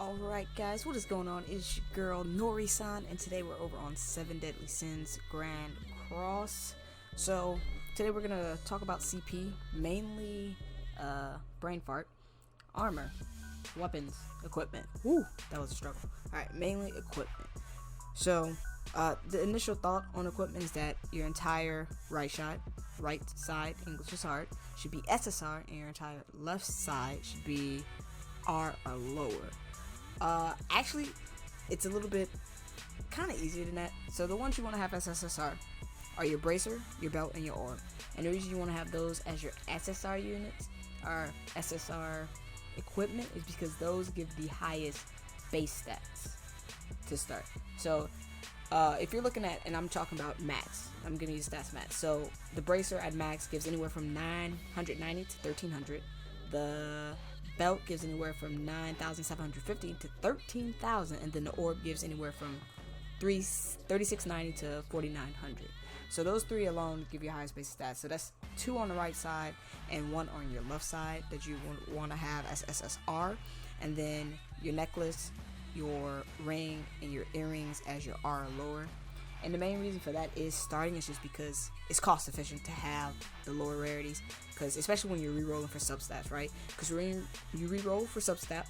Alright guys, what is going on? It's your girl NoriSan, and today we're over on 7 Deadly Sins Grand Cross. So, today we're gonna talk about CP, mainly brain fart, armor, weapons, equipment. Woo, that was a struggle. Alright, mainly equipment. So, the initial thought on equipment is that your entire right side, English is hard, should be SSR, and your entire left side should be R or lower. Actually, it's a little bit kind of easier than that. So the ones you want to have as SSR are your bracer, your belt, and your orb. And the reason you want to have those as your SSR units or SSR equipment is because those give the highest base stats to start. So if you're looking at, and I'm talking about max, I'm gonna use stats max. So the bracer at max gives anywhere from 990 to 1300. The belt gives anywhere from 9,750 to 13,000, and then the orb gives anywhere from 3690 to 4,900. So those three alone give you highest base stats. So that's 2 on the right side and 1 on your left side that you want to have as SSR, and then your necklace, your ring, and your earrings as your R or lower. And the main reason for that is starting is just because it's cost efficient to have the lower rarities, because especially when you're re-rolling for substats, right? Because when you re-roll for substats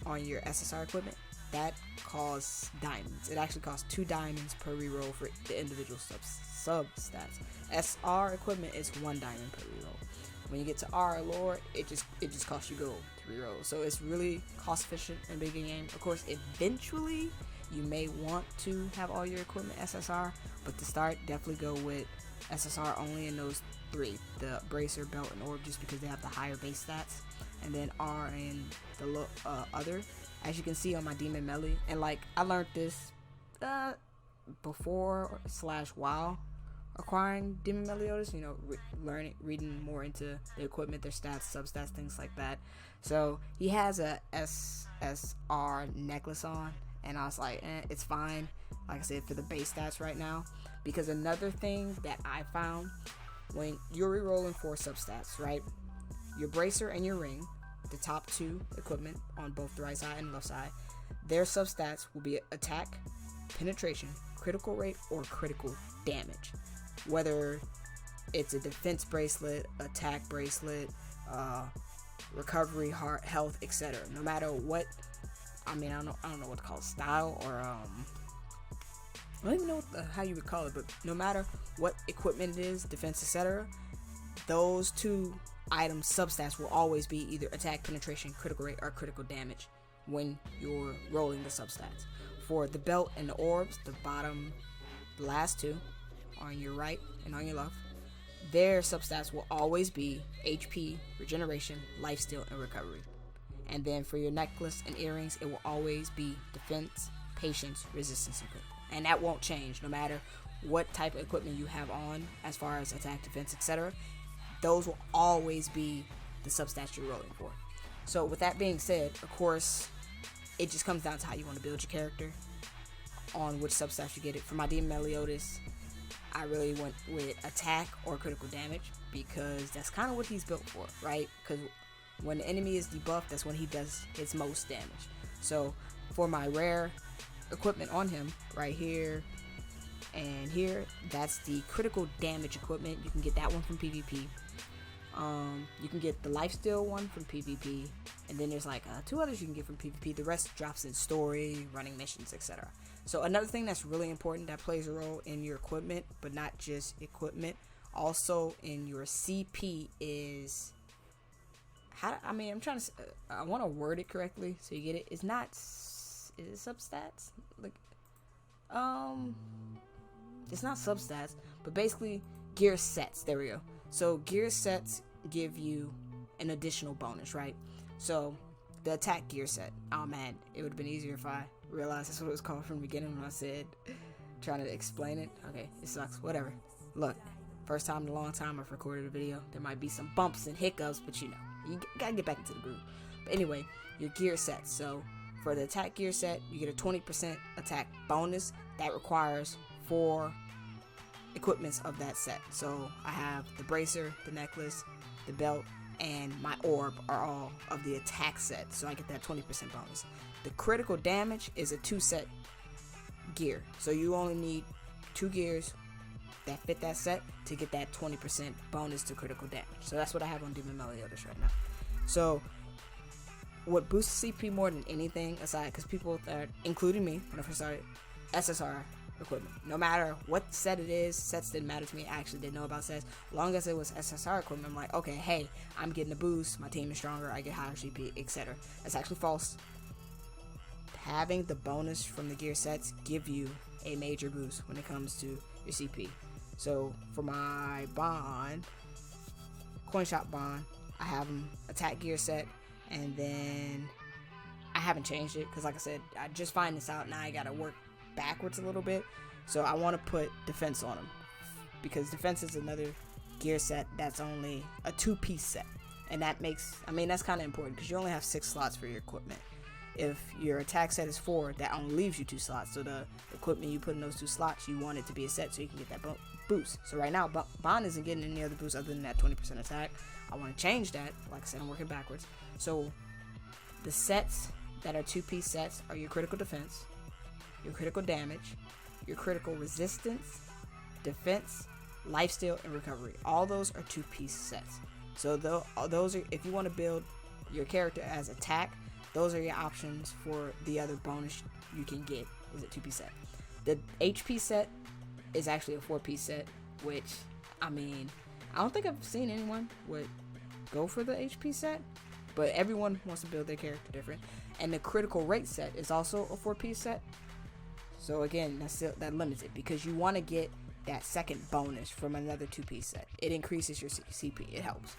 on your SSR equipment, that costs diamonds. It actually costs 2 diamonds per re-roll for the individual substats. SR equipment is 1 diamond per re-roll. When you get to R or lower, it just costs you gold to re-roll. So it's really cost efficient in big game. Of course, eventually you may want to have all your equipment SSR, but to start, definitely go with SSR only in those 3, the bracer, belt, and orb, just because they have the higher base stats, and then R and the other. As you can see on my demon melee, and like I learned this before / while acquiring demon meliodas, you know, reading more into the equipment, their stats, substats, things like that. So he has a SSR necklace on, and I was like, it's fine, like I said, for the base stats right now. Because another thing that I found, when you're re-rolling for substats, right, your bracer and your ring, the top 2 equipment on both the right side and left side, their substats will be attack, penetration, critical rate, or critical damage. Whether it's a defense bracelet, attack bracelet, recovery, heart, health, etc. No matter what, I mean, I don't know what to call it, style, or I don't even know how you would call it, but no matter what equipment it is, defense, etc., those 2 items substats will always be either attack, penetration, critical rate, or critical damage when you're rolling the substats. For the belt and the orbs, the last 2 on your right and on your left, their substats will always be HP, regeneration, lifesteal, and recovery. And then for your necklace and earrings, it will always be defense, patience, resistance, and critical. And that won't change no matter what type of equipment you have on, as far as attack, defense, etc. Those will always be the substats you're rolling for. So with that being said, of course, it just comes down to how you want to build your character, on which substats you get it. For my Demon Meliodas, I really went with attack or critical damage, because that's kind of what he's built for, right? Because when the enemy is debuffed, that's when he does his most damage. So for my rare equipment on him, right here and here, that's the critical damage equipment. You can get that one from PvP. You can get the lifesteal one from PvP, and then there's like 2 others you can get from PvP. The rest drops in story, running missions, etc. So another thing that's really important that plays a role in your equipment, but not just equipment, also in your CP, is I want to word it correctly so you get it. It's not, is it substats? Like, it's not substats, but basically gear sets. There we go. So gear sets give you an additional bonus, right? So the Tac Gear Set. Oh man, it would have been easier if I realized that's what it was called from the beginning when I said trying to explain it. Okay, it sucks. Whatever. Look, first time in a long time I've recorded a video. There might be some bumps and hiccups, but you know, you gotta get back into the groove. But anyway, your gear sets. So for the Tac Gear Set, you get a 20% attack bonus that requires 4 equipments of that set. So I have the bracer, the necklace, the belt, and my orb are all of the attack set, so I get that 20% bonus. The critical damage is a 2-set gear. So you only need 2 gears that fit that set to get that 20% bonus to critical damage. So that's what I have on Demon Meliodas right now. So what boosts CP more than anything, aside, because people that, including me when I first started, SSR equipment. No matter what set it is, sets didn't matter to me. I actually didn't know about sets. As long as it was SSR equipment, I'm like, okay, hey, I'm getting a boost, my team is stronger, I get higher CP, etc. That's actually false. Having the bonus from the gear sets give you a major boost when it comes to your CP. So for my bond, coin shop bond, I have them a Tac Gear Set, and then I haven't changed it because, like I said, I just find this out now. I gotta work backwards a little bit, so I want to put defense on them because defense is another gear set that's only a 2-piece set, and that makes, I mean, that's kind of important because you only have 6 slots for your equipment. If your attack set is 4, that only leaves you 2 slots. So the equipment you put in those 2 slots, you want it to be a set so you can get that boost. So right now, Bond isn't getting any other boost other than that 20% attack. I want to change that. Like I said, I'm working backwards. So the sets that are 2-piece sets are your critical defense, your critical damage, your critical resistance, defense, lifesteal, and recovery. All those are 2-piece sets. So those are, if you want to build your character as attack, those are your options for the other bonus you can get is a 2-piece set. The HP set is actually a 4-piece set, which, I mean, I don't think I've seen anyone would go for the HP set, but everyone wants to build their character different. And the critical rate set is also a 4-piece set. So again, that limits it because you want to get that second bonus from another 2-piece set. It increases your CP. It helps.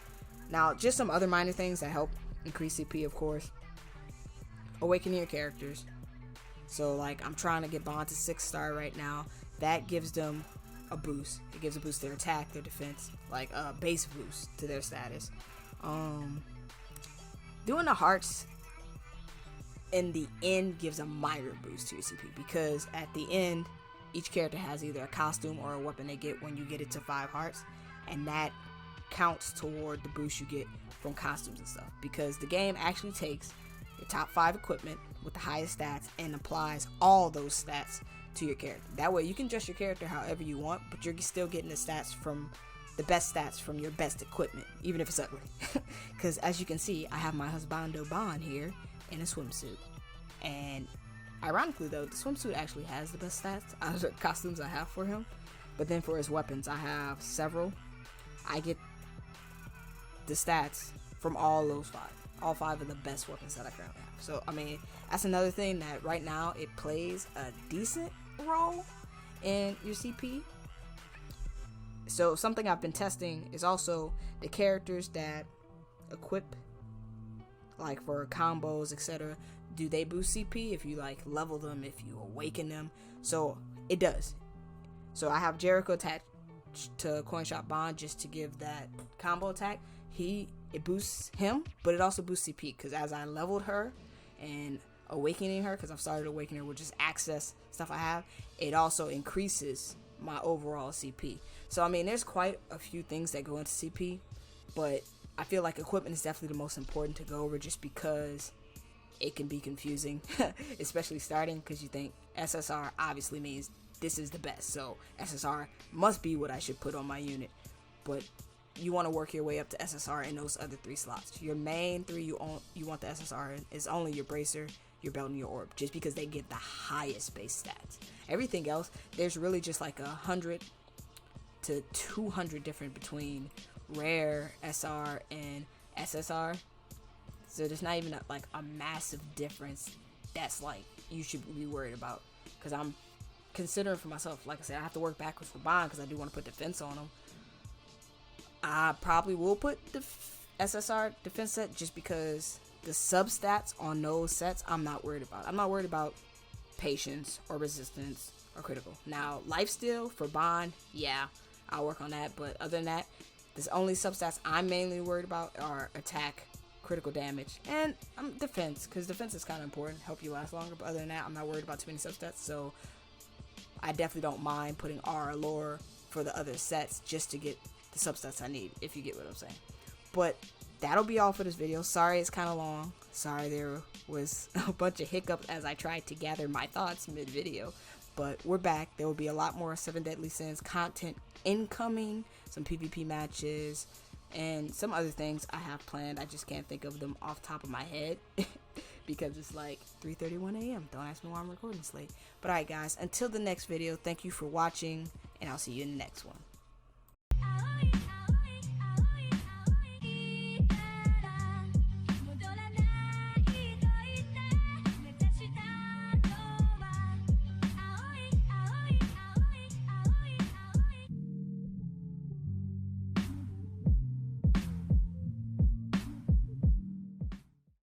Now, just some other minor things that help increase CP, of course. Awakening your characters. So like I'm trying to get Bond to 6-star right now. That gives them a boost. It gives a boost to their attack, their defense, like a base boost to their status. Doing the hearts in the end gives a minor boost to your CP because at the end each character has either a costume or a weapon they get when you get it to 5 hearts, and that counts toward the boost you get from costumes and stuff because the game actually takes your top 5 equipment with the highest stats and applies all those stats to your character. That way you can adjust your character however you want, but you're still getting the best stats from your best equipment, even if it's ugly. Because as you can see, I have my husbando Bond here in a swimsuit, and ironically though, the swimsuit actually has the best stats out of the costumes I have for him. But then for his weapons, I have several. I get the stats from all those 5. All 5 of the best weapons that I currently have. So, I mean, that's another thing that right now it plays a decent role in your CP. So, something I've been testing is also the characters that equip, like for combos, etc. Do they boost CP if you like level them, if you awaken them? So, it does. So, I have Jericho attached to Coin Shop Bond just to give that combo attack. It boosts him, but it also boosts CP because as I leveled her and awakening her, because I've started awakening her with just access stuff I have, it also increases my overall CP. So I mean, there's quite a few things that go into CP, but I feel like equipment is definitely the most important to go over just because it can be confusing, especially starting, because you think SSR obviously means this is the best, so SSR must be what I should put on my unit, but you want to work your way up to SSR in those other 3 slots. Your main 3 you want the SSR in is only your bracer, your belt, and your orb, just because they get the highest base stats. Everything else, there's really just like 100 to 200 different between rare, SR, and SSR. So there's not even a massive difference that's like you should be worried about. Because I'm considering for myself, like I said, I have to work backwards for Bond because I do want to put defense on them. I probably will put the SSR defense set just because the substats on those sets I'm not worried about. I'm not worried about patience or resistance or critical. Now, lifesteal for Bond, yeah, I'll work on that. But other than that, the only substats I'm mainly worried about are attack, critical damage, and defense, because defense is kind of important, help you last longer. But other than that, I'm not worried about too many substats. So I definitely don't mind putting R or lore for the other sets just to get the substats I need, if you get what I'm saying. But that'll be all for this video. Sorry it's kind of long. Sorry there was a bunch of hiccups as I tried to gather my thoughts mid-video. But we're back. There will be a lot more 7 Deadly Sins content incoming, some PvP matches, and some other things I have planned. I just can't think of them off the top of my head because it's like 3:31 a.m. Don't ask me why I'm recording this late. But alright guys, until the next video, thank you for watching, and I'll see you in the next one.